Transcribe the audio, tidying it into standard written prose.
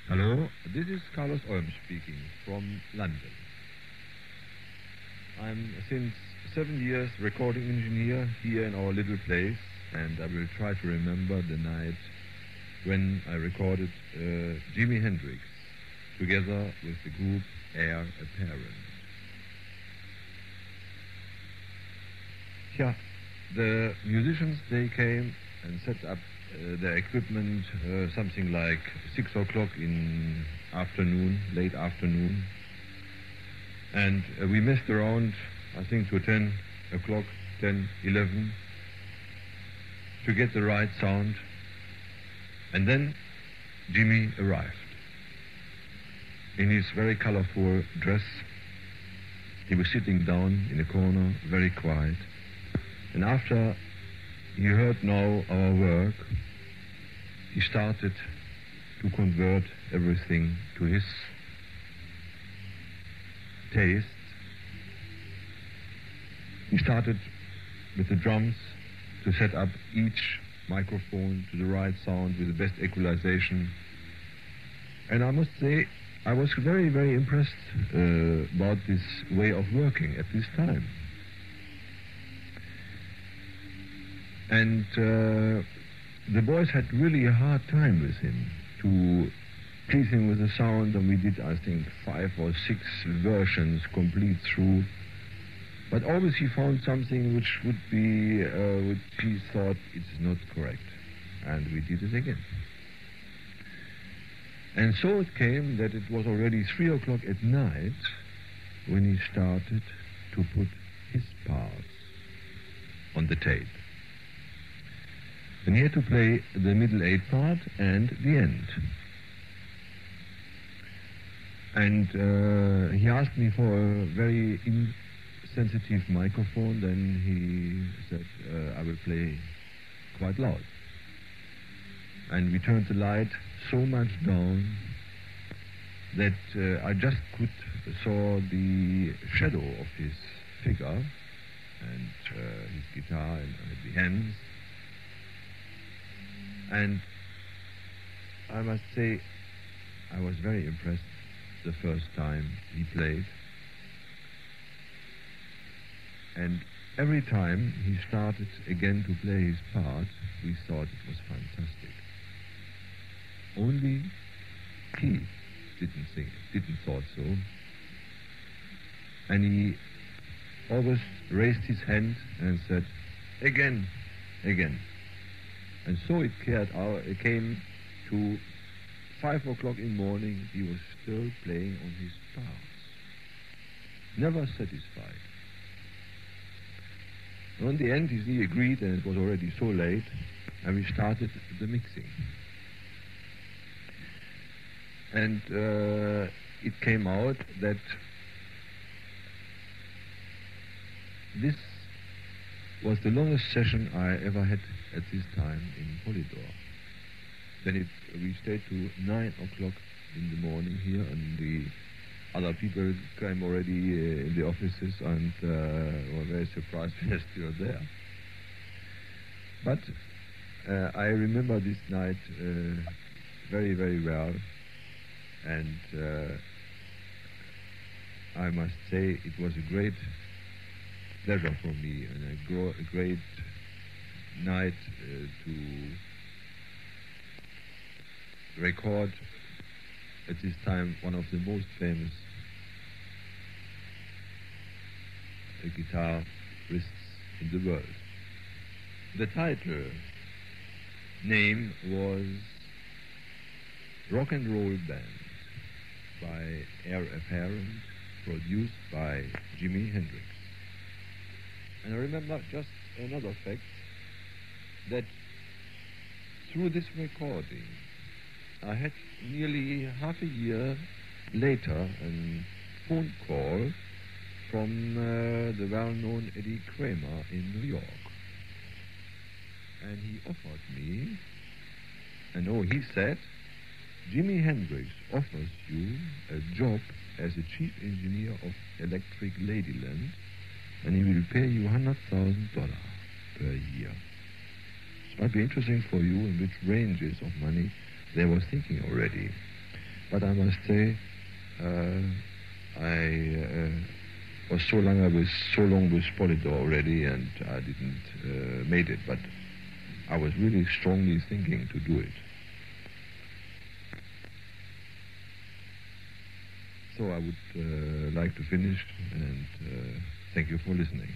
Hello, this is Carlos Olms speaking from London. I'm since 7 years recording engineer here in our little place, and I will try to remember the night when I recorded Jimi Hendrix together with the group Heir Apparent. Yeah, the musicians, they came and set up their equipment something like 6 o'clock in afternoon, late afternoon. And we messed around, I think, to 10 o'clock, 10, 11, to get the right sound. And then Jimmy arrived in his very colorful dress. He was sitting down in a corner, very quiet. And after he heard now our work, he started to convert everything to his taste. He started with the drums to set up each microphone to the right sound with the best equalization. And I must say, I was very, very impressed about this way of working at this time. And the boys had really a hard time with him to please him with the sound, and we did, I think, 5 or 6 versions complete through. But always he found something which would be, which he thought it's not correct. And we did it again. And so it came that it was already 3 o'clock at night when he started to put his parts on the tape. And he had to play the middle 8 part and the end. And he asked me for a very insensitive microphone. Then he said, I will play quite loud. And we turned the light so much down that I just saw the shadow of his figure and his guitar and the hands. And I must say, I was very impressed the first time he played. And every time he started again to play his part, we thought it was fantastic. Only he didn't thought so. And he always raised his hand and said, again, again. And so it came to 5 o'clock in the morning, he was still playing on his parts. Never satisfied. And in the end, he agreed, and it was already so late, and we started the mixing. And it came out that this was the longest session I ever had at this time in Polydor. Then we stayed to 9 o'clock in the morning here, and the other people came already in the offices and were very surprised we were still there. But I remember this night very, very well, and I must say it was a great pleasure for me and a great night to record at this time one of the most famous guitarists in the world. The title name was Rock and Roll Band by Heir Apparent, produced by Jimi Hendrix. And I remember just another fact, that through this recording I had nearly half a year later a phone call from the well-known Eddie Kramer in New York. And he offered me, he said, Jimi Hendrix offers you a job as a chief engineer of Electric Ladyland, and he will pay you $100,000 per year. It might be interesting for you in which ranges of money they were thinking already. But I must say, I was so long with Polydor already, and I didn't made it. But I was really strongly thinking to do it. So I would like to finish, and thank you for listening.